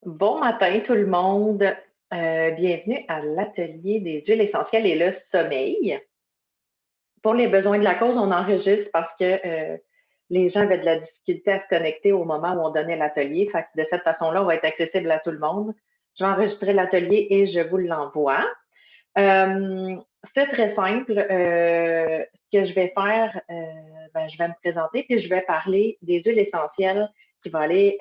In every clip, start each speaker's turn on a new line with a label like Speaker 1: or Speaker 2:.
Speaker 1: Bon matin tout le monde. Bienvenue à l'atelier des huiles essentielles et le sommeil. Pour les besoins de la cause, on enregistre parce que les gens avaient de la difficulté à se connecter au moment où on donnait l'atelier. Fait que de cette façon-là, on va être accessible à tout le monde. Je vais enregistrer l'atelier et je vous l'envoie. C'est très simple. Ce que je vais faire, je vais me présenter puis je vais parler des huiles essentielles qui vont aller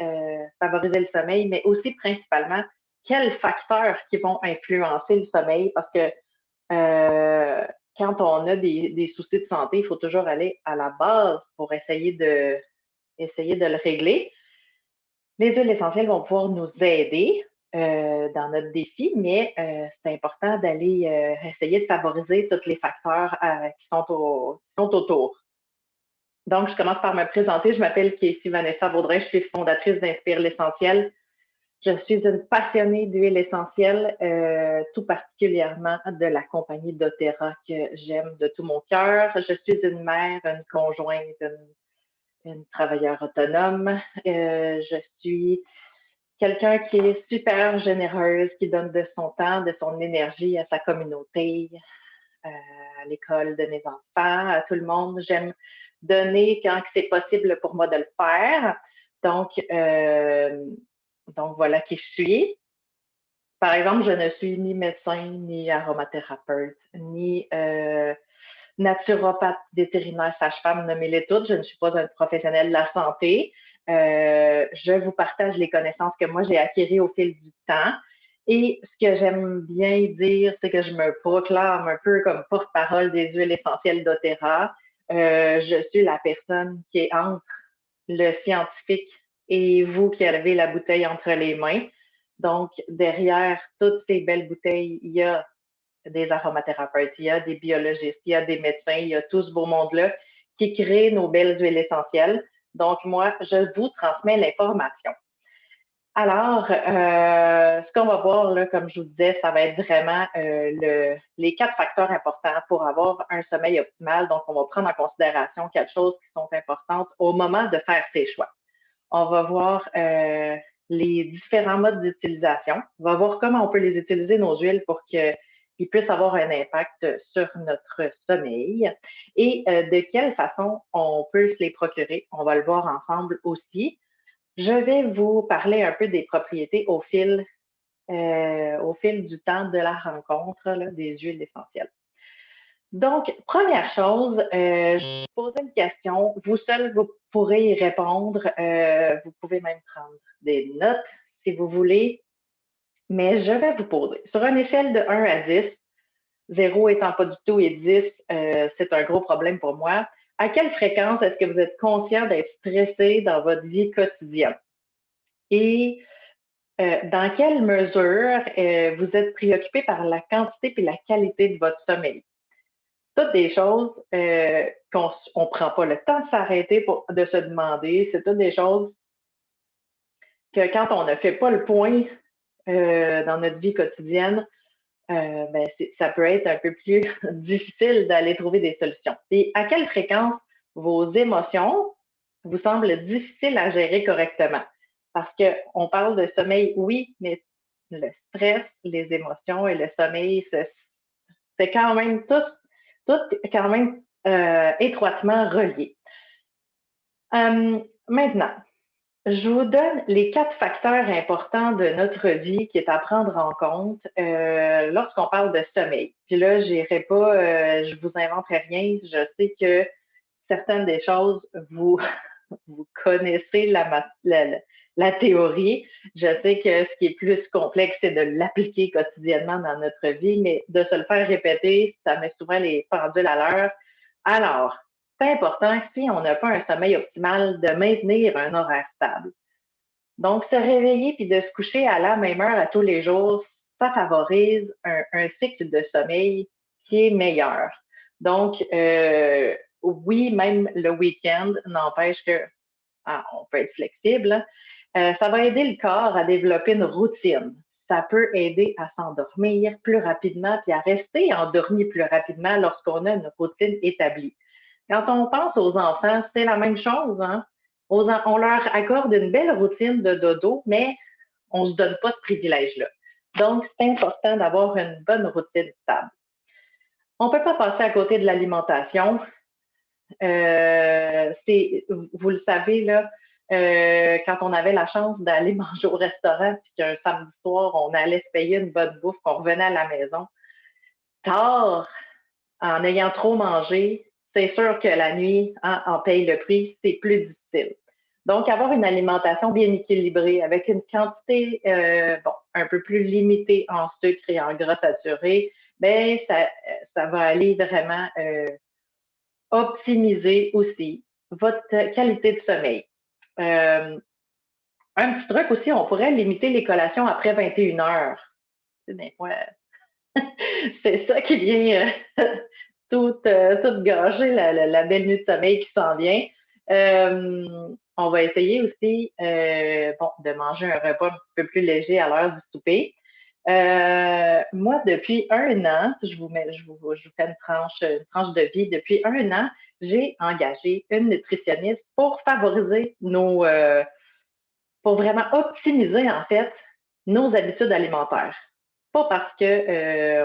Speaker 1: favoriser le sommeil, mais aussi principalement quels facteurs qui vont influencer le sommeil parce que euh, quand on a des soucis de santé, il faut toujours aller à la base pour essayer de le régler. Les huiles essentielles vont pouvoir nous aider dans notre défi, mais c'est important d'aller essayer de favoriser tous les facteurs qui sont autour. Donc, je commence par me présenter. Je m'appelle Casey Vanessa Vaudreuil. Je suis fondatrice d'Inspire l'Essentiel. Je suis une passionnée d'huile essentielle, tout particulièrement de la compagnie doTERRA que j'aime de tout mon cœur. Je suis une mère, une conjointe, une travailleuse autonome. Je suis quelqu'un qui est super généreuse, qui donne de son temps, de son énergie à sa communauté, à l'école de mes enfants, à tout le monde. J'aime donner quand c'est possible pour moi de le faire. Donc, euh, donc voilà qui je suis. Par exemple, je ne suis ni médecin, ni aromathérapeute, ni naturopathe, vétérinaire, sage-femme, nommez-les toutes. Je ne suis pas un professionnel de la santé. Je vous partage les connaissances que moi j'ai acquises au fil du temps. Et ce que j'aime bien dire, c'est que je me proclame un peu comme porte-parole des huiles essentielles doTERRA. Je suis la personne qui est entre le scientifique et vous qui avez la bouteille entre les mains. Donc, derrière toutes ces belles bouteilles, il y a des aromathérapeutes, il y a des biologistes, il y a des médecins, il y a tout ce beau monde-là qui crée nos belles huiles essentielles. Donc, moi, je vous transmets l'information. Alors, ce qu'on va voir, là, comme je vous disais, ça va être vraiment les 4 facteurs importants pour avoir un sommeil optimal. Donc, on va prendre en considération 4 choses qui sont importantes au moment de faire ses choix. On va voir les différents modes d'utilisation. On va voir comment on peut les utiliser, nos huiles, pour qu'ils puissent avoir un impact sur notre sommeil et de quelle façon on peut se les procurer. On va le voir ensemble aussi. Je vais vous parler un peu des propriétés au fil du temps de la rencontre là, des huiles essentielles. Donc, première chose, je vais vous poser une question. Vous seul, vous pourrez y répondre. Vous pouvez même prendre des notes si vous voulez. Mais je vais vous poser, sur une échelle de 1 à 10, 0 étant pas du tout et 10, c'est un gros problème pour moi. À quelle fréquence est-ce que vous êtes conscient d'être stressé dans votre vie quotidienne? Et dans quelle mesure vous êtes préoccupé par la quantité et la qualité de votre sommeil? Toutes des choses qu'on ne prend pas le temps de s'arrêter de se demander. C'est toutes des choses que quand on ne fait pas le point dans notre vie quotidienne, ça peut être un peu plus difficile d'aller trouver des solutions. Et à quelle fréquence vos émotions vous semblent difficiles à gérer correctement? Parce qu'on parle de sommeil, oui, mais le stress, les émotions et le sommeil, c'est quand même tout quand même étroitement relié. Maintenant, je vous donne les 4 facteurs importants de notre vie qui est à prendre en compte lorsqu'on parle de sommeil. Puis là, j'irai pas, je vous inventerai rien. Je sais que certaines des choses, vous connaissez la théorie. Je sais que ce qui est plus complexe, c'est de l'appliquer quotidiennement dans notre vie, mais de se le faire répéter, ça met souvent les pendules à l'heure. Alors, c'est important, si on n'a pas un sommeil optimal, de maintenir un horaire stable. Donc, se réveiller puis de se coucher à la même heure à tous les jours, ça favorise un cycle de sommeil qui est meilleur. Donc, oui, même le week-end n'empêche que on peut être flexible. Ça va aider le corps à développer une routine. Ça peut aider à s'endormir plus rapidement puis à rester endormi plus rapidement lorsqu'on a une routine établie. Quand on pense aux enfants, c'est la même chose. Hein? On leur accorde une belle routine de dodo, mais on se donne pas ce privilège-là. Donc, c'est important d'avoir une bonne routine stable. On peut pas passer à côté de l'alimentation. Vous le savez, là, quand on avait la chance d'aller manger au restaurant, puis qu'un samedi soir, on allait se payer une bonne bouffe, qu'on revenait à la maison, tard, en ayant trop mangé, c'est sûr que la nuit, hein, en paye le prix, c'est plus difficile. Donc, avoir une alimentation bien équilibrée avec une quantité un peu plus limitée en sucre et en gras saturés, ben ça va aller vraiment optimiser aussi votre qualité de sommeil. Un petit truc aussi, on pourrait limiter les collations après 21 heures. Des fois, c'est ça qui vient tout gâcher la belle nuit de sommeil qui s'en vient. On va essayer aussi de manger un repas un petit peu plus léger à l'heure du souper. Moi, depuis un an, je vous fais une tranche de vie. Depuis un an, j'ai engagé une nutritionniste pour favoriser pour vraiment optimiser en fait nos habitudes alimentaires. Pas parce que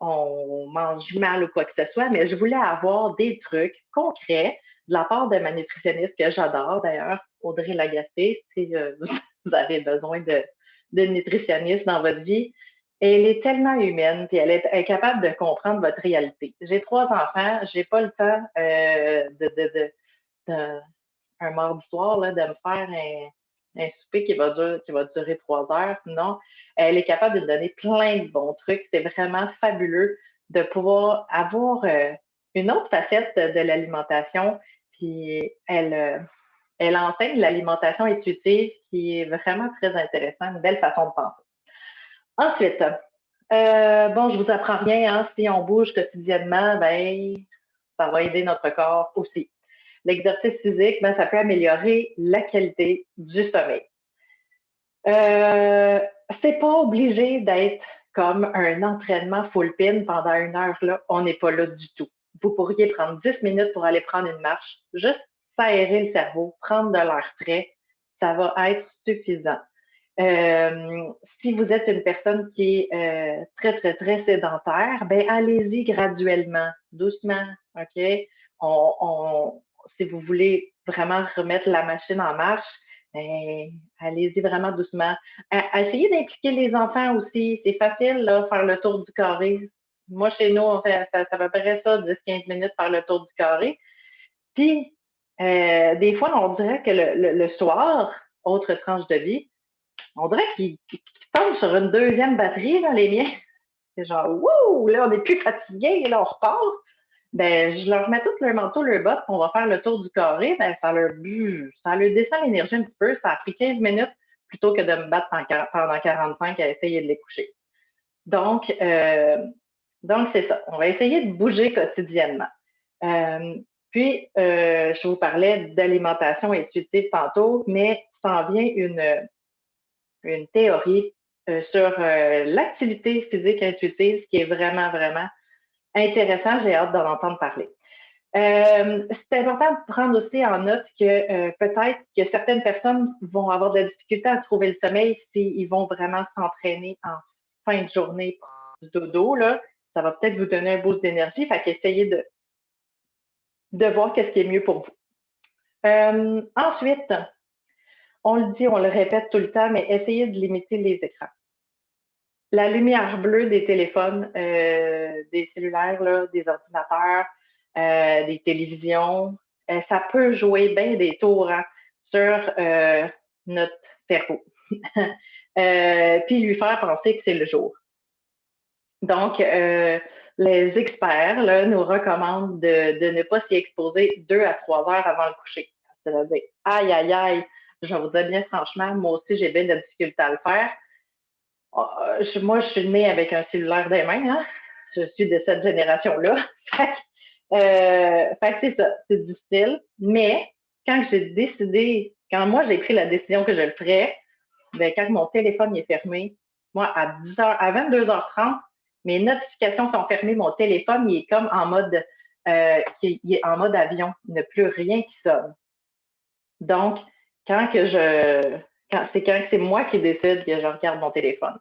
Speaker 1: on mange mal ou quoi que ce soit, mais je voulais avoir des trucs concrets de la part de ma nutritionniste que j'adore d'ailleurs, Audrey Lagacé, si vous avez besoin de nutritionniste dans votre vie. Elle est tellement humaine, puis elle est capable de comprendre votre réalité. J'ai 3 enfants, j'ai pas le temps un mardi soir là, de me faire un souper qui va durer 3 heures. Non, elle est capable de me donner plein de bons trucs. C'est vraiment fabuleux de pouvoir avoir une autre facette de l'alimentation. Puis elle enseigne l'alimentation intuitive qui est vraiment très intéressante, une belle façon de penser. Ensuite, je vous apprends rien, hein, si on bouge quotidiennement, ben, ça va aider notre corps aussi. L'exercice physique, ben, ça peut améliorer la qualité du sommeil. C'est pas obligé d'être comme un entraînement full pin pendant 1 heure, là. On n'est pas là du tout. Vous pourriez prendre 10 minutes pour aller prendre une marche, juste s'aérer le cerveau, prendre de l'air frais, ça va être suffisant. Si vous êtes une personne qui est très, très, très sédentaire, ben allez-y graduellement, doucement, OK? Si vous voulez vraiment remettre la machine en marche, ben, allez-y vraiment doucement. Essayez d'impliquer les enfants aussi. C'est facile, là, faire le tour du carré. Moi, chez nous, on fait ça à peu près ça, 10-15 minutes faire le tour du carré. Puis, des fois, on dirait que le soir, autre tranche de vie, on dirait qu'ils tombent sur une deuxième batterie, là, les miens. C'est genre, wouh, là, on n'est plus fatigués, là, on repart. Ben, je leur mets tout leur manteau, leur botte, on va faire le tour du carré, ben, ça leur descend l'énergie un petit peu. Ça a pris 15 minutes plutôt que de me battre pendant 45 à essayer de les coucher. Donc, c'est ça. On va essayer de bouger quotidiennement. Je vous parlais d'alimentation intuitive tantôt, mais s'en vient une théorie sur l'activité physique intuitive qui est vraiment, vraiment intéressant. J'ai hâte d'en entendre parler. C'est important de prendre aussi en note que peut-être que certaines personnes vont avoir de la difficulté à trouver le sommeil s'ils vont vraiment s'entraîner en fin de journée pour du dodo. Là. Ça va peut-être vous donner un boost d'énergie. Fait qu'essayez de voir qu'est-ce qui est mieux pour vous. Ensuite, on le dit, on le répète tout le temps, mais essayez de limiter les écrans. La lumière bleue des téléphones, des cellulaires, là, des ordinateurs, des télévisions, ça peut jouer bien des tours hein, sur notre cerveau. Puis lui faire penser que c'est le jour. Donc, les experts là, nous recommandent de ne pas s'y exposer 2 à 3 heures avant le coucher. C'est-à-dire, aïe, aïe, aïe, je vais vous dire bien franchement, moi aussi, j'ai bien de la difficulté à le faire. Moi, je suis née avec un cellulaire des mains. Hein? Je suis de cette génération-là. Fait que c'est ça, c'est difficile. Mais quand moi j'ai pris la décision que je le ferais, ben, quand mon téléphone est fermé, moi, à 22h30, mes notifications sont fermées, mon téléphone, il est comme en mode, il est en mode avion. Il n'y a plus rien qui sonne. Donc, quand quand c'est moi qui décide que je regarde mon téléphone.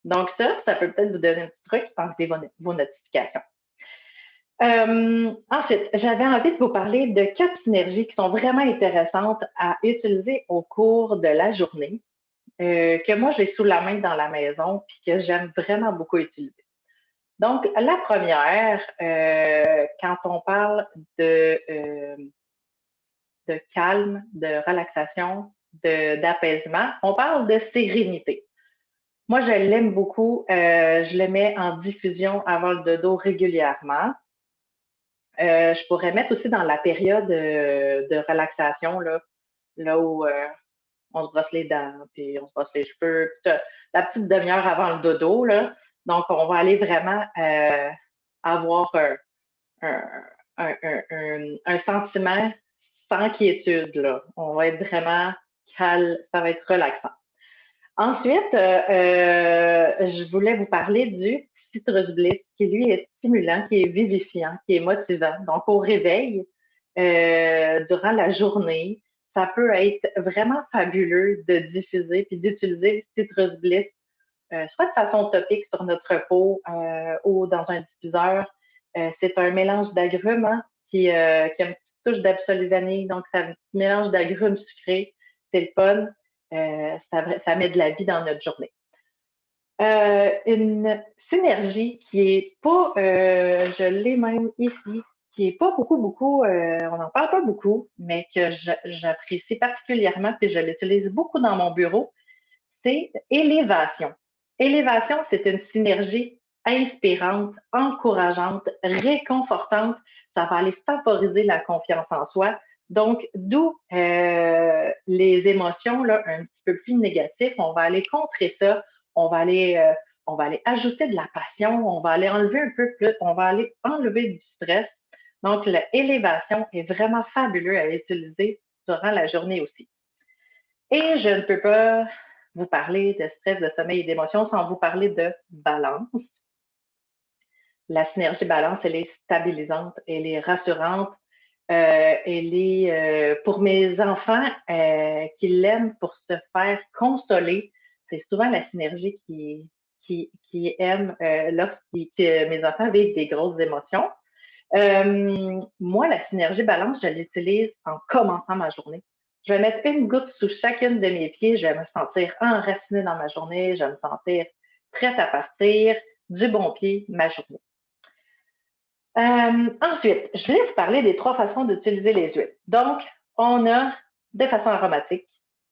Speaker 1: Donc ça peut peut-être vous donner un petit truc, enlever vos notifications. Ensuite, j'avais envie de vous parler de 4 synergies qui sont vraiment intéressantes à utiliser au cours de la journée, que moi j'ai sous la main dans la maison puis que j'aime vraiment beaucoup utiliser. Donc, la première, quand on parle de calme, de relaxation, d'apaisement, on parle de sérénité. Moi, je l'aime beaucoup. Je le mets en diffusion avant le dodo régulièrement. Je pourrais mettre aussi dans la période de relaxation, là où on se brosse les dents, puis on se brosse les cheveux, la petite demi-heure avant le dodo, là. Donc, on va aller vraiment avoir un, un sentiment sans quiétude, là. On va être vraiment calme, ça va être relaxant. Ensuite, je voulais vous parler du Citrus Bliss, qui lui est stimulant, qui est vivifiant, qui est motivant. Donc, au réveil, durant la journée, ça peut être vraiment fabuleux de diffuser puis d'utiliser le Citrus Bliss, soit de façon topique sur notre peau ou dans un diffuseur. C'est un mélange d'agrumes qui a une petite touche d'absolu vanille, donc c'est un petit mélange d'agrumes sucrés. C'est le fun. Ça met de la vie dans notre journée. Une synergie qui est pas, je l'ai même ici, qui est pas beaucoup, on n'en parle pas beaucoup, mais que j'apprécie particulièrement et je l'utilise beaucoup dans mon bureau, c'est élévation. Élévation, c'est une synergie inspirante, encourageante, réconfortante. Ça va aller favoriser la confiance en soi. Donc, d'où les émotions là, un petit peu plus négatives. On va aller contrer ça. On va aller ajouter de la passion. On va aller enlever un peu plus. On va aller enlever du stress. Donc, l'élévation est vraiment fabuleux à utiliser durant la journée aussi. Et je ne peux pas vous parler de stress, de sommeil et d'émotions sans vous parler de balance. La synergie balance, elle est stabilisante, elle est rassurante. Elle est pour mes enfants qui l'aiment pour se faire consoler. C'est souvent la synergie qui aime lorsque mes enfants vivent des grosses émotions. Moi, la synergie balance, je l'utilise en commençant ma journée. Je vais mettre une goutte sous chacune de mes pieds. Je vais me sentir enracinée dans ma journée. Je vais me sentir prête à partir du bon pied ma journée. Ensuite, je vais vous parler des 3 façons d'utiliser les huiles. Donc, on a de façon aromatique.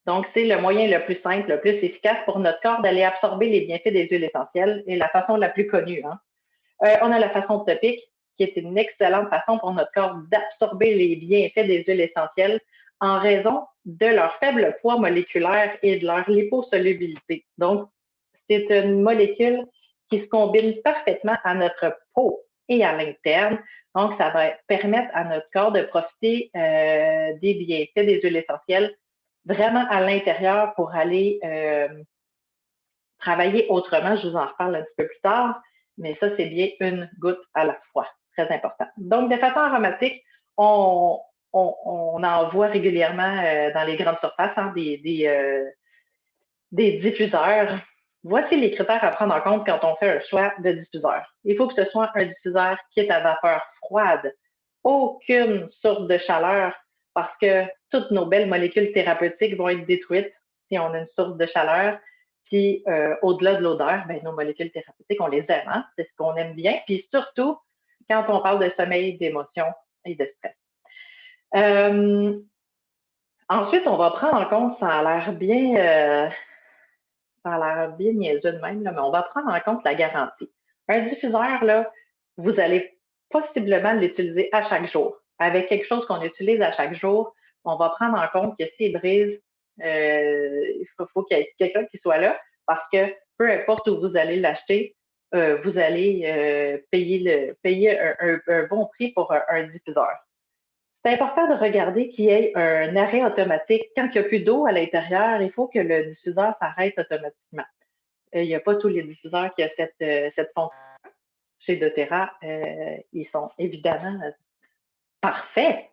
Speaker 1: Donc, c'est le moyen le plus simple, le plus efficace pour notre corps d'aller absorber les bienfaits des huiles essentielles et la façon la plus connue. On a la façon topique, qui est une excellente façon pour notre corps d'absorber les bienfaits des huiles essentielles en raison de leur faible poids moléculaire et de leur liposolubilité. Donc, c'est une molécule qui se combine parfaitement à notre peau et à l'interne. Donc, ça va permettre à notre corps de profiter des bienfaits des huiles essentielles vraiment à l'intérieur pour aller travailler autrement. Je vous en reparle un petit peu plus tard, mais ça, c'est bien une goutte à la fois. Très important. Donc, de façon aromatique, on en voit régulièrement dans les grandes surfaces des diffuseurs. Voici les critères à prendre en compte quand on fait un choix de diffuseur. Il faut que ce soit un diffuseur qui est à vapeur froide, aucune source de chaleur, parce que toutes nos belles molécules thérapeutiques vont être détruites si on a une source de chaleur. Puis, au-delà de l'odeur, ben, nos molécules thérapeutiques, on les aime, hein? C'est ce qu'on aime bien. Puis surtout, quand on parle de sommeil, d'émotion et de stress. Ensuite, on va prendre en compte, ça a l'air bien niaiseux de même, là, mais on va prendre en compte la garantie. Un diffuseur, là, vous allez possiblement l'utiliser à chaque jour. Avec quelque chose qu'on utilise à chaque jour, on va prendre en compte que s'il brise, il faut qu'il y ait quelqu'un qui soit là parce que peu importe où vous allez l'acheter, vous allez payer un bon prix pour un diffuseur. C'est important de regarder qu'il y ait un arrêt automatique. Quand il n'y a plus d'eau à l'intérieur, il faut que le diffuseur s'arrête automatiquement. Il n'y a pas tous les diffuseurs qui ont cette fonction. Chez doTERRA, ils sont évidemment parfaits.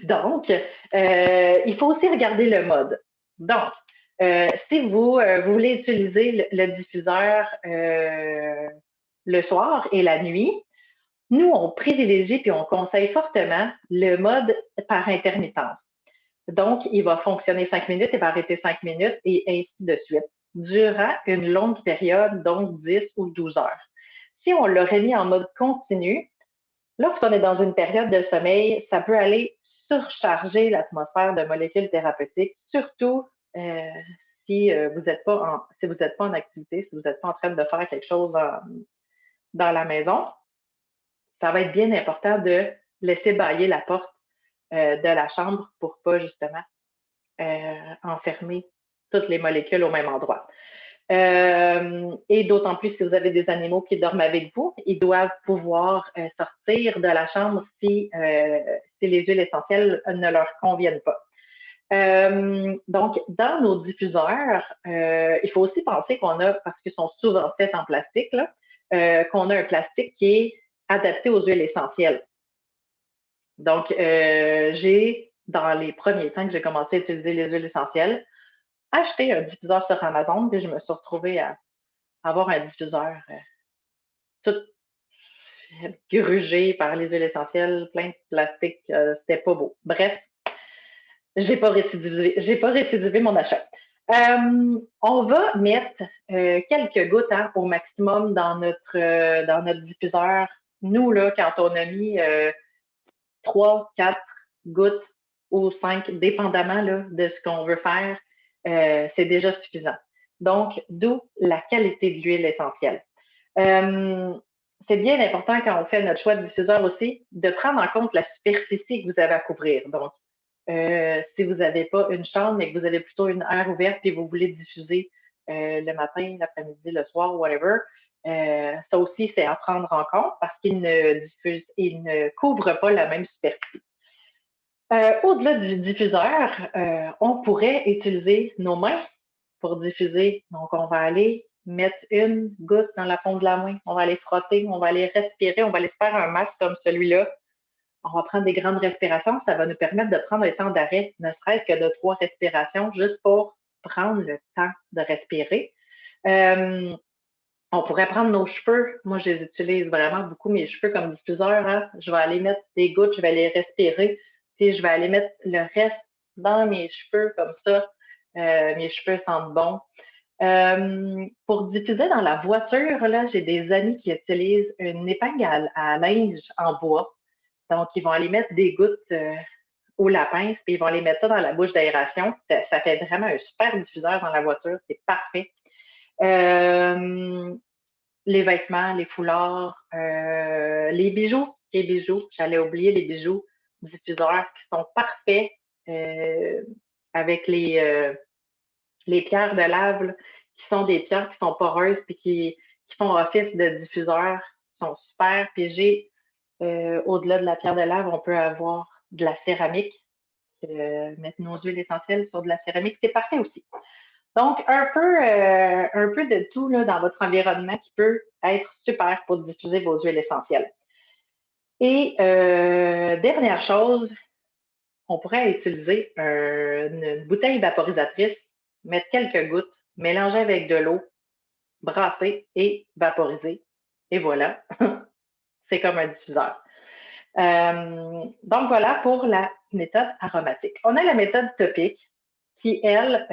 Speaker 1: Donc, il faut aussi regarder le mode. Donc, Si vous voulez utiliser le diffuseur le soir et la nuit, nous, on privilégie puis on conseille fortement le mode par intermittence. Donc, il va fonctionner 5 minutes, il va arrêter 5 minutes et ainsi de suite, durant une longue période, donc 10 ou 12 heures. Si on l'aurait mis en mode continu, lorsqu'on est dans une période de sommeil, ça peut aller surcharger l'atmosphère de molécules thérapeutiques, surtout si vous n'êtes pas en activité, si vous n'êtes pas en train de faire quelque chose dans la maison. Ça va être bien important de laisser bâiller la porte de la chambre pour pas justement enfermer toutes les molécules au même endroit. Et d'autant plus si vous avez des animaux qui dorment avec vous, ils doivent pouvoir sortir de la chambre si les huiles essentielles ne leur conviennent pas. Donc, dans nos diffuseurs, il faut aussi penser qu'on a, parce qu'ils sont souvent faits en plastique, là, qu'on a un plastique qui est adapté aux huiles essentielles. Donc, j'ai, dans les premiers temps que j'ai commencé à utiliser les huiles essentielles, acheté un diffuseur sur Amazon, puis je me suis retrouvée à avoir un diffuseur tout grugé par les huiles essentielles, plein de plastique, c'était pas beau. Bref, j'ai pas récidivé mon achat. On va mettre quelques gouttes au maximum dans notre diffuseur. Nous, là, quand on a mis 3, 4 gouttes ou 5, dépendamment là, de ce qu'on veut faire, c'est déjà suffisant. Donc, d'où la qualité de l'huile essentielle. C'est bien important quand on fait notre choix de diffuseur aussi, de prendre en compte la superficie que vous avez à couvrir. Donc, si vous n'avez pas une chambre, mais que vous avez plutôt une aire ouverte et vous voulez diffuser le matin, l'après-midi, le soir, whatever, ça aussi, c'est à prendre en compte parce qu'il ne couvre pas la même superficie. Au-delà du diffuseur, on pourrait utiliser nos mains pour diffuser. Donc, on va aller mettre une goutte dans la paume de la main, on va aller frotter, on va aller respirer, on va aller faire un masque comme celui-là. On va prendre des grandes respirations, ça va nous permettre de prendre un temps d'arrêt, ne serait-ce que de 3 respirations, juste pour prendre le temps de respirer. On pourrait prendre nos cheveux. Moi, je les utilise vraiment beaucoup, mes cheveux comme diffuseur. Hein. Je vais aller mettre des gouttes, je vais les respirer, puis je vais aller mettre le reste dans mes cheveux comme ça. Mes cheveux sentent bon. Pour diffuser dans la voiture, là, j'ai des amis qui utilisent une épingle à linge en bois. Donc, ils vont aller mettre des gouttes au lapin, puis ils vont aller mettre ça dans la bouche d'aération. Ça fait vraiment un super diffuseur dans la voiture. C'est parfait. Les vêtements, les foulards, les bijoux. J'allais oublier les bijoux diffuseurs qui sont parfaits avec les pierres de lave, là, qui sont des pierres qui sont poreuses puis qui font office de diffuseurs, qui sont super. Puis j'ai, au-delà de la pierre de lave, on peut avoir de la céramique. Mettre nos huiles essentielles sur de la céramique, c'est parfait aussi. Donc, un peu de tout là, dans votre environnement qui peut être super pour diffuser vos huiles essentielles. Et dernière chose, on pourrait utiliser une bouteille vaporisatrice, mettre quelques gouttes, mélanger avec de l'eau, brasser et vaporiser. Et voilà, c'est comme un diffuseur. Donc, voilà pour la méthode aromatique. On a la méthode topique qui, elle,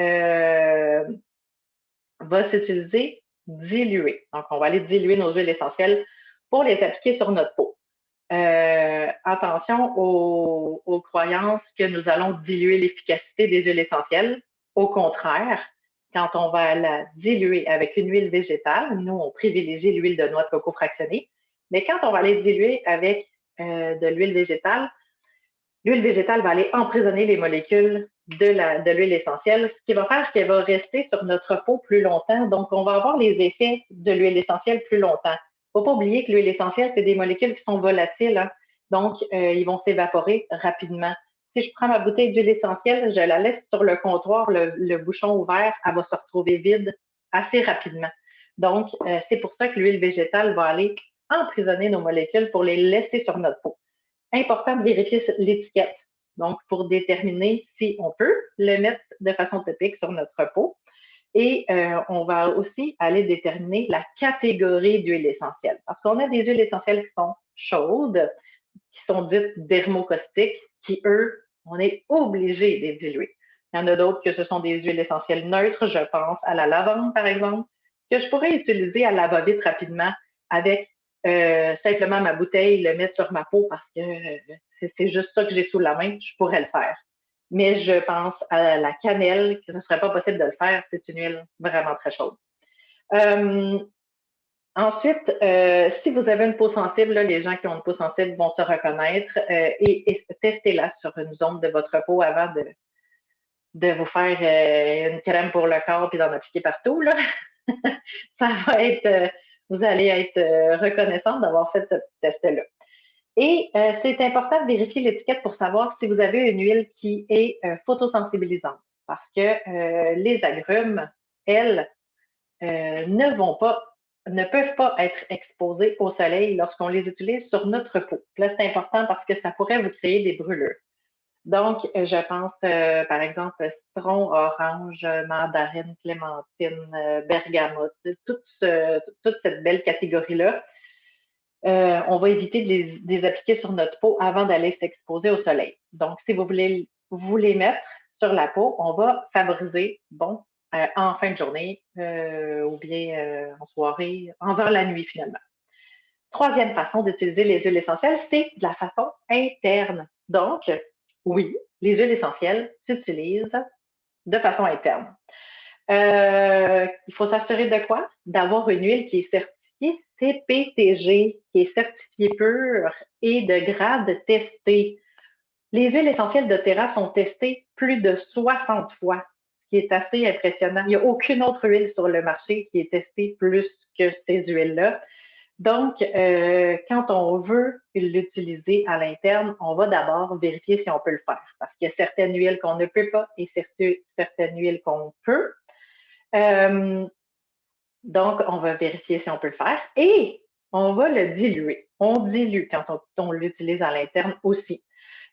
Speaker 1: va s'utiliser diluée. Donc, on va aller diluer nos huiles essentielles pour les appliquer sur notre peau. Attention aux croyances que nous allons diluer l'efficacité des huiles essentielles. Au contraire, quand on va la diluer avec une huile végétale, nous, on privilégie l'huile de noix de coco fractionnée, mais quand on va les diluer avec de l'huile végétale va aller emprisonner les molécules de l'huile essentielle, ce qui va faire qu'elle va rester sur notre peau plus longtemps. Donc, on va avoir les effets de l'huile essentielle plus longtemps. Il ne faut pas oublier que l'huile essentielle, c'est des molécules qui sont volatiles. Hein? Donc, ils vont s'évaporer rapidement. Si je prends ma bouteille d'huile essentielle, je la laisse sur le comptoir, le bouchon ouvert, elle va se retrouver vide assez rapidement. Donc, c'est pour ça que l'huile végétale va aller emprisonner nos molécules pour les laisser sur notre peau. Important de vérifier l'étiquette. Donc, pour déterminer si on peut le mettre de façon topique sur notre peau. Et on va aussi aller déterminer la catégorie d'huile essentielle. Parce qu'on a des huiles essentielles qui sont chaudes, qui sont dites dermocaustiques, qui, eux, on est obligé de les diluer. Il y en a d'autres que ce sont des huiles essentielles neutres, je pense à la lavande, par exemple, que je pourrais utiliser à la va-vite rapidement avec simplement ma bouteille, le mettre sur ma peau parce que c'est juste ça que j'ai sous la main, je pourrais le faire. Mais je pense à la cannelle, que ce ne serait pas possible de le faire, c'est une huile vraiment très chaude. Ensuite, si vous avez une peau sensible, là, les gens qui ont une peau sensible vont se reconnaître et testez-la sur une zone de votre peau avant de vous faire une crème pour le corps et d'en appliquer partout. Là. Ça va être, vous allez être reconnaissant d'avoir fait ce test-là. Et c'est important de vérifier l'étiquette pour savoir si vous avez une huile qui est photosensibilisante. Parce que les agrumes, elles, ne peuvent pas être exposés au soleil lorsqu'on les utilise sur notre peau. Là, c'est important parce que ça pourrait vous créer des brûlures. Donc, je pense, par exemple, citron, orange, mandarine, clémentine, bergamote, toute cette belle catégorie-là. On va éviter de les appliquer sur notre peau avant d'aller s'exposer au soleil. Donc, si vous voulez vous les mettre sur la peau, on va favoriser, en fin de journée ou bien en soirée, envers la nuit finalement. Troisième façon d'utiliser les huiles essentielles, c'est de la façon interne. Donc, oui, les huiles essentielles s'utilisent de façon interne. Il faut s'assurer de quoi? D'avoir une huile qui est certifiée CPTG, qui est certifiée pure et de grade testé. Les huiles essentielles de Terra sont testées plus de 60 fois, ce qui est assez impressionnant. Il n'y a aucune autre huile sur le marché qui est testée plus que ces huiles-là. Donc, quand on veut l'utiliser à l'interne, on va d'abord vérifier si on peut le faire. Parce qu'il y a certaines huiles qu'on ne peut pas et certaines huiles qu'on peut. Donc, on va vérifier si on peut le faire et on va le diluer. On dilue quand on l'utilise à l'interne aussi.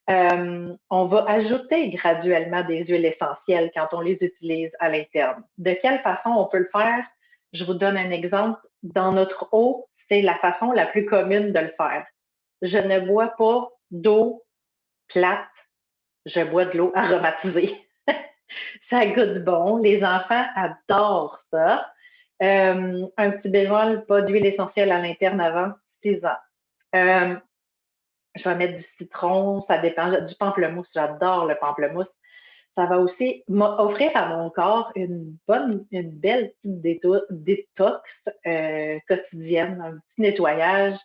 Speaker 1: On va ajouter graduellement des huiles essentielles quand on les utilise à l'interne. De quelle façon on peut le faire? Je vous donne un exemple. Dans notre eau, c'est la façon la plus commune de le faire. Je ne bois pas d'eau plate, je bois de l'eau aromatisée. Ça goûte bon. Les enfants adorent ça. Un petit bémol, pas d'huile essentielle à l'interne avant 6 ans. Je vais mettre du citron, ça dépend, du pamplemousse, j'adore le pamplemousse. Ça va aussi m'offrir à mon corps une belle petite détox quotidienne, un petit nettoyage.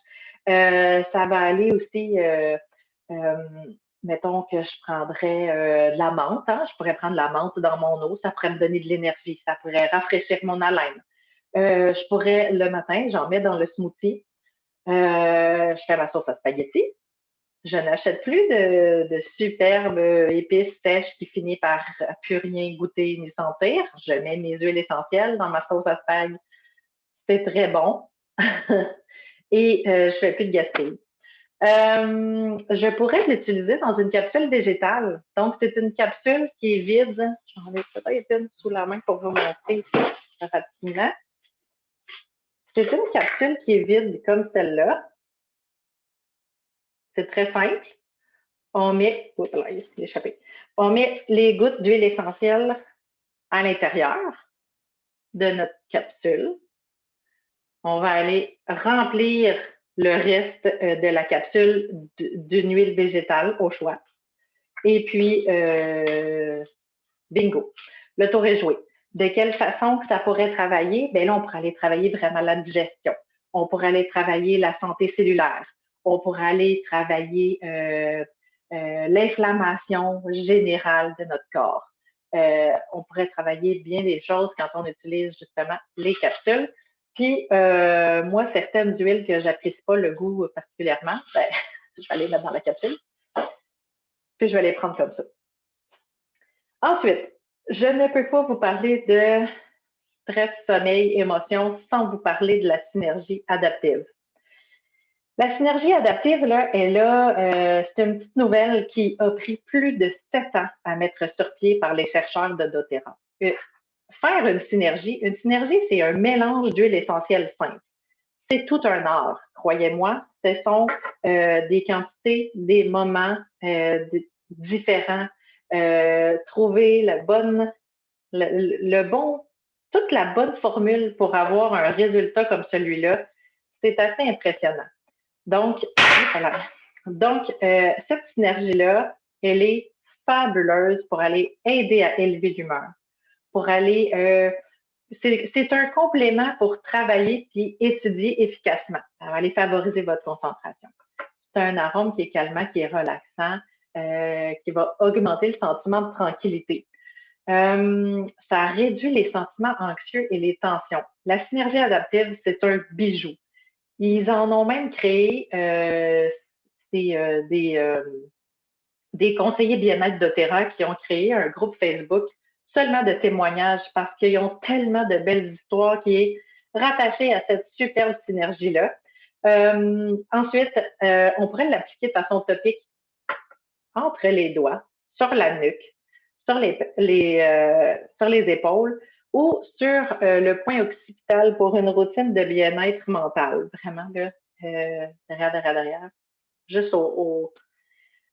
Speaker 1: Ça va aller aussi, mettons que je prendrais de la menthe, hein? Je pourrais prendre la menthe dans mon eau, ça pourrait me donner de l'énergie, ça pourrait rafraîchir mon haleine. Je pourrais, le matin, j'en mets dans le smoothie. Je fais ma sauce à spaghetti. Je n'achète plus de superbes épices sèches qui finissent par plus rien goûter ni sentir. Je mets mes huiles essentielles dans ma sauce à spag. C'est très bon. Et je fais plus de gaspillage. Je pourrais l'utiliser dans une capsule végétale. Donc, c'est une capsule qui est vide. J'en ai peut-être une sous la main pour vous montrer rapidement. C'est une capsule qui est vide comme celle-là. C'est très simple. On met, on met les gouttes d'huile essentielle à l'intérieur de notre capsule. On va aller remplir le reste de la capsule d'une huile végétale au choix. Et puis, bingo, le tour est joué. De quelle façon que ça pourrait travailler? Bien là, on pourrait aller travailler vraiment la digestion. On pourrait aller travailler la santé cellulaire. On pourrait aller travailler l'inflammation générale de notre corps. On pourrait travailler bien des choses quand on utilise justement les capsules. Puis, moi, certaines huiles que j'apprécie pas le goût particulièrement, ben, je vais les mettre dans la capsule. Puis, je vais les prendre comme ça. Ensuite, je ne peux pas vous parler de stress, sommeil, émotion sans vous parler de la synergie adaptive. La synergie adaptive, là, c'est une petite nouvelle qui a pris plus de 7 ans à mettre sur pied par les chercheurs de doTERRA. faire une synergie, c'est un mélange d'huiles essentielles simples. C'est tout un art, croyez-moi. Ce sont des quantités, des moments différents. Trouver le bon, toute la bonne formule pour avoir un résultat comme celui-là, c'est assez impressionnant. Donc, voilà. Donc, cette synergie-là, elle est fabuleuse pour aller aider à élever l'humeur, pour aller c'est un complément pour travailler et étudier efficacement. Ça va aller favoriser votre concentration. C'est un arôme qui est calmant, qui est relaxant, qui va augmenter le sentiment de tranquillité. Ça réduit les sentiments anxieux et les tensions. La synergie adaptive, c'est un bijou. Ils en ont même créé des conseillers bien-être doTERRA qui ont créé un groupe Facebook seulement de témoignages parce qu'ils ont tellement de belles histoires qui est rattachée à cette superbe synergie-là. Ensuite, on pourrait l'appliquer de façon topique entre les doigts, sur la nuque, sur les épaules ou sur le point occipital pour une routine de bien-être mental. Vraiment, là, derrière, juste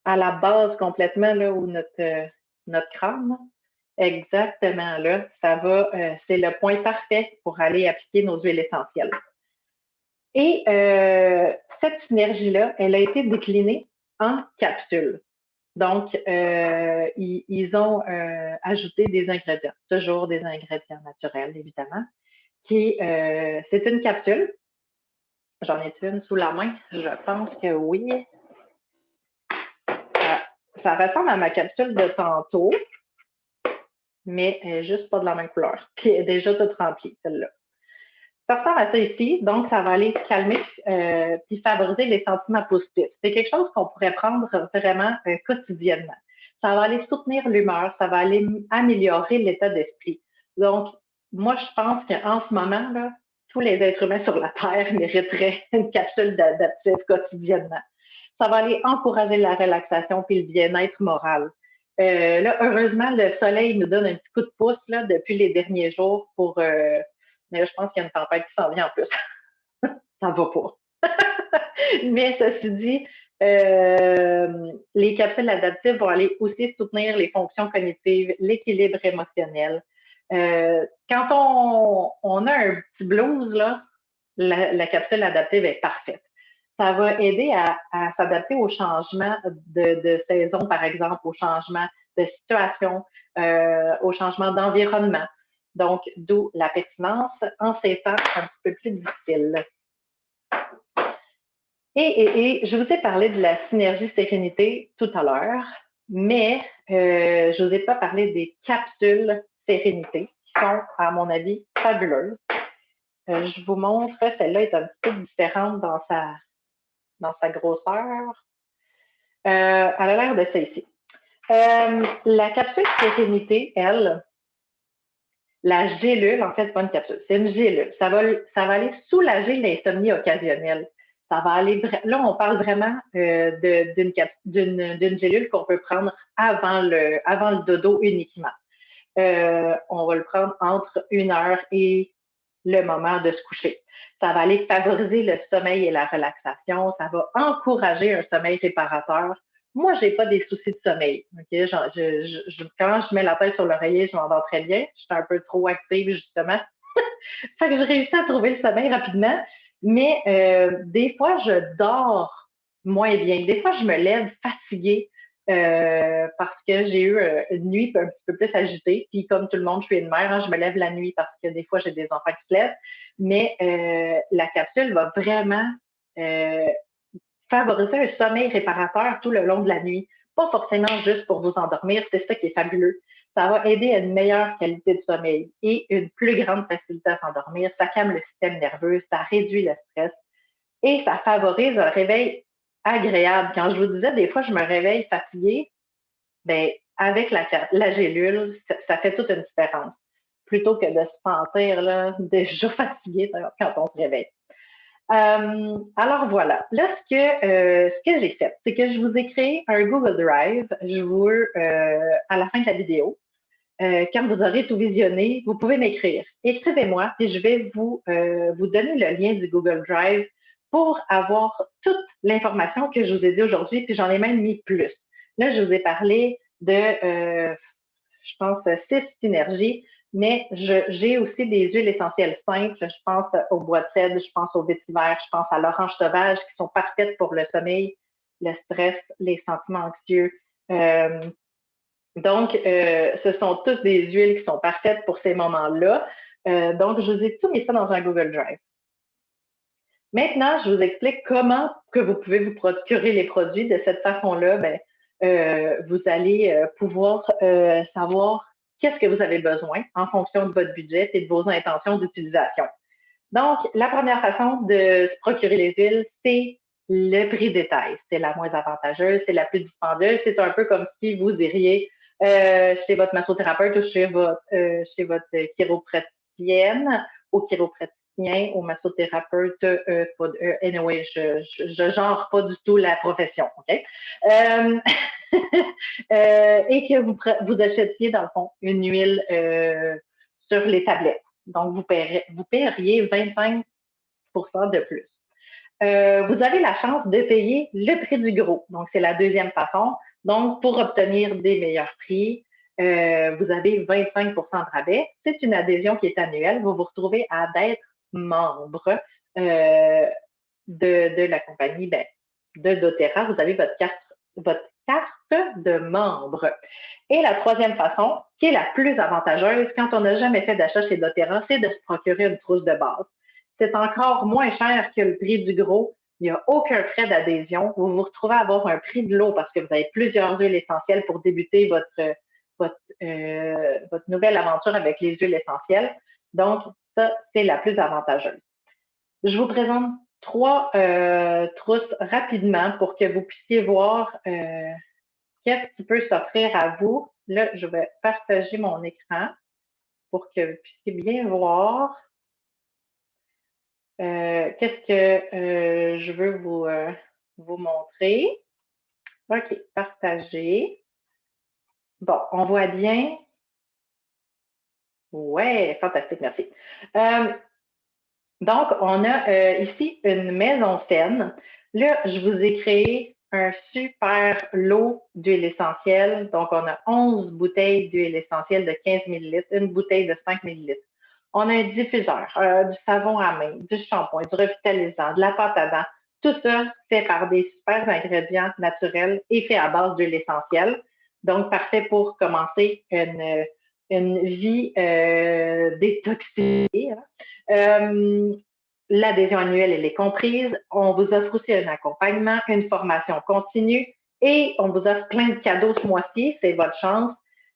Speaker 1: à la base complètement, là, où notre crâne, exactement là, ça va, c'est le point parfait pour aller appliquer nos huiles essentielles. Et cette synergie-là, elle a été déclinée en capsules. Donc, ils ont ajouté des ingrédients, toujours des ingrédients naturels, évidemment, c'est une capsule. J'en ai une sous la main, je pense que oui. Ça ressemble à ma capsule de tantôt, mais elle n'est juste pas de la même couleur. Puis elle est déjà toute remplie, celle-là. Ça ressemble à ça ici, donc ça va aller calmer puis favoriser les sentiments positifs. C'est quelque chose qu'on pourrait prendre vraiment quotidiennement. Ça va aller soutenir l'humeur, ça va aller améliorer l'état d'esprit. Donc, moi, je pense qu'en ce moment, là, tous les êtres humains sur la Terre mériteraient une capsule d'adaptif quotidiennement. Ça va aller encourager la relaxation puis le bien-être moral. Là, heureusement, le soleil nous donne un petit coup de pouce là, depuis les derniers jours pour mais là, je pense qu'il y a une tempête qui s'en vient en plus. Ça va pas. Mais ceci dit, les capsules adaptives vont aller aussi soutenir les fonctions cognitives, l'équilibre émotionnel. Quand on a un petit blues, là, la capsule adaptive est parfaite. Ça va aider à s'adapter aux changements de saison, par exemple, aux changements de situation, aux changements d'environnement. Donc, d'où la pertinence en ces temps un petit peu plus difficiles. Et je vous ai parlé de la synergie sérénité tout à l'heure, mais je ne vous ai pas parlé des capsules sérénité qui sont, à mon avis, fabuleuses. Je vous montre, celle-là est un petit peu différente dans sa grosseur. Elle a l'air de ça ici. La capsule sérénité, elle, la gélule, en fait, c'est pas une capsule, c'est une gélule. Ça va aller soulager l'insomnie occasionnelle. Ça va aller, là, on parle vraiment d'une gélule qu'on peut prendre avant le dodo uniquement. On va le prendre entre 1 heure et le moment de se coucher. Ça va aller favoriser le sommeil et la relaxation. Ça va encourager un sommeil réparateur. Moi, j'ai pas des soucis de sommeil. Okay? Quand je mets la tête sur l'oreiller, je m'endors très bien. Je suis un peu trop active, justement. Fait que je réussis à trouver le sommeil rapidement. Mais des fois, je dors moins bien. Des fois, je me lève fatiguée parce que j'ai eu une nuit un petit peu plus agitée. Puis comme tout le monde, je suis une mère, hein, je me lève la nuit parce que des fois, j'ai des enfants qui se lèvent. Mais la capsule va vraiment favoriser un sommeil réparateur tout le long de la nuit. Pas forcément juste pour vous endormir, c'est ça qui est fabuleux. Ça va aider à une meilleure qualité de sommeil et une plus grande facilité à s'endormir. Ça calme le système nerveux, ça réduit le stress et ça favorise un réveil agréable. Quand je vous disais, des fois, je me réveille fatiguée, ben, avec la gélule, ça fait toute une différence. Plutôt que de se sentir là, déjà fatigué quand on se réveille. Alors voilà. Là, ce que j'ai fait, c'est que je vous ai créé un Google Drive. À la fin de la vidéo, quand vous aurez tout visionné, vous pouvez m'écrire. Écrivez-moi et je vais vous donner le lien du Google Drive pour avoir toute l'information que je vous ai dit aujourd'hui, puis j'en ai même mis plus. Là, je vous ai parlé de, je pense, 6 synergies, mais j'ai aussi des huiles essentielles simples. Je pense au bois de cèdre, je pense au vétiver, je pense à l'orange sauvage qui sont parfaites pour le sommeil, le stress, les sentiments anxieux. Donc, ce sont toutes des huiles qui sont parfaites pour ces moments-là. Donc, je vous ai tout mis ça dans un Google Drive. Maintenant, je vous explique comment que vous pouvez vous procurer les produits. De cette façon-là, vous allez pouvoir savoir qu'est-ce que vous avez besoin en fonction de votre budget et de vos intentions d'utilisation. Donc, la première façon de se procurer les huiles, c'est le prix détail. C'est la moins avantageuse, c'est la plus dispendieuse. C'est un peu comme si vous iriez chez votre massothérapeute ou chez votre chiropraticienne ou chiropraticien ou massothérapeute. Anyway, je genre pas du tout la profession, OK? Et que vous achetiez, dans le fond, une huile sur les tablettes. Donc, vous paieriez 25 de plus. Vous avez la chance de payer le prix du gros. Donc, c'est la deuxième façon. Donc, pour obtenir des meilleurs prix, vous avez 25 de rabais. C'est une adhésion qui est annuelle. Vous vous retrouvez à d'être membre de la compagnie de doTERRA. Vous avez votre carte de membre. Et la troisième façon, qui est la plus avantageuse quand on n'a jamais fait d'achat chez doTERRA, c'est de se procurer une trousse de base. C'est encore moins cher que le prix du gros. Il n'y a aucun frais d'adhésion. Vous vous retrouvez à avoir un prix de l'eau parce que vous avez plusieurs huiles essentielles pour débuter votre nouvelle aventure avec les huiles essentielles. Donc, ça, c'est la plus avantageuse. Je vous présente 3 trousses rapidement pour que vous puissiez voir qu'est-ce qui peut s'offrir à vous. Là, je vais partager mon écran pour que vous puissiez bien voir qu'est-ce que je veux vous montrer. OK, partager. Bon, on voit bien. Ouais, fantastique, merci. Donc, on a ici une maison saine. Là, je vous ai créé un super lot d'huile essentielle. Donc, on a 11 bouteilles d'huile essentielle de 15 ml, une bouteille de 5 ml. On a un diffuseur, du savon à main, du shampoing, du revitalisant, de la pâte à dents. Tout ça fait par des super ingrédients naturels et fait à base d'huile essentielle. Donc, parfait pour commencer une vie détoxiquée. L'adhésion annuelle, elle est comprise. On vous offre aussi un accompagnement, une formation continue et on vous offre plein de cadeaux ce mois-ci. C'est votre chance.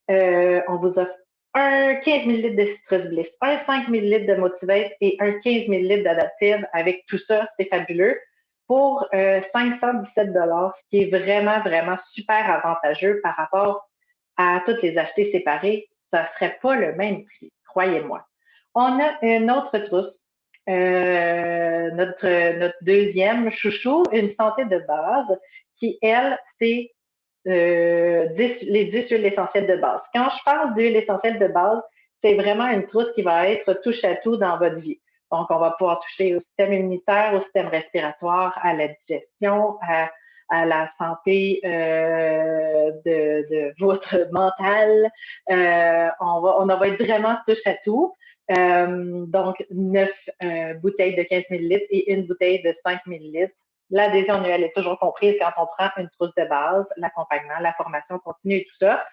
Speaker 1: On vous offre un 15 ml de Citrus Bliss, un 5 ml de Motivate et un 15 ml d'Adaptive. Avec tout ça, c'est fabuleux. Pour 517 $, ce qui est vraiment, vraiment super avantageux par rapport à toutes les acheter séparées. Ça ne serait pas le même prix, croyez-moi. On a une autre trousse, notre deuxième chouchou, une santé de base, qui, elle, c'est les 10 huiles essentielles de base. Quand je parle d'huile essentielle de base, c'est vraiment une trousse qui va être touche à tout dans votre vie. Donc, on va pouvoir toucher au système immunitaire, au système respiratoire, à la digestion, à la santé de votre mental. On va être vraiment touche à tout. Donc, 9 bouteilles de 15 ml et une bouteille de 5 ml. L'adhésion annuelle est toujours comprise quand on prend une trousse de base, l'accompagnement, la formation continue et tout ça.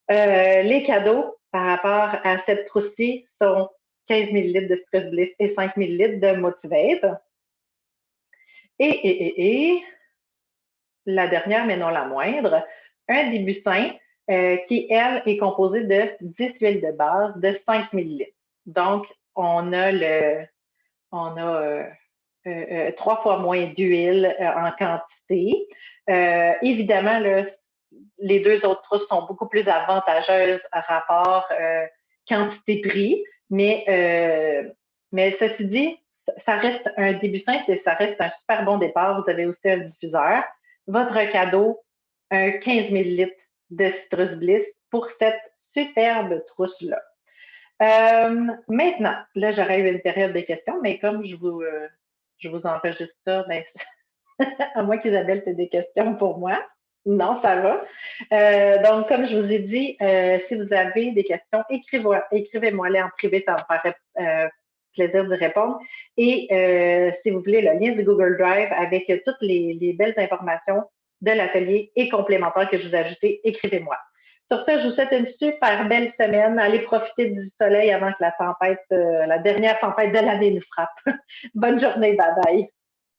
Speaker 1: Les cadeaux par rapport à cette trousse-ci sont 15 ml de Citrus Bliss et 5 ml de Motivate. Et la dernière, mais non la moindre, un début sain qui, elle, est composé de 10 huiles de base de 5 ml. Donc, on a 3 fois moins d'huile en quantité. Évidemment, là, les deux autres trousses sont beaucoup plus avantageuses à rapport quantité-prix, mais ceci dit, ça reste un début simple et ça reste un super bon départ. Vous avez aussi un diffuseur. Votre cadeau, un 15 ml de Citrus Bliss pour cette superbe trousse-là. Maintenant, là, j'aurais eu une période de questions, mais comme je vous enregistre ça, ben, à moins qu'Isabelle ait des questions pour moi. Non, ça va. Donc, comme je vous ai dit, si vous avez des questions, écrivez-moi-les en privé, ça me ferait plaisir de répondre. Et si vous voulez, le lien du Google Drive avec toutes les belles informations de l'atelier et complémentaires que je vous ai ajoutées, écrivez-moi. Sur ce, je vous souhaite une super belle semaine. Allez profiter du soleil avant que la tempête, la dernière tempête de l'année nous frappe. Bonne journée, bye bye.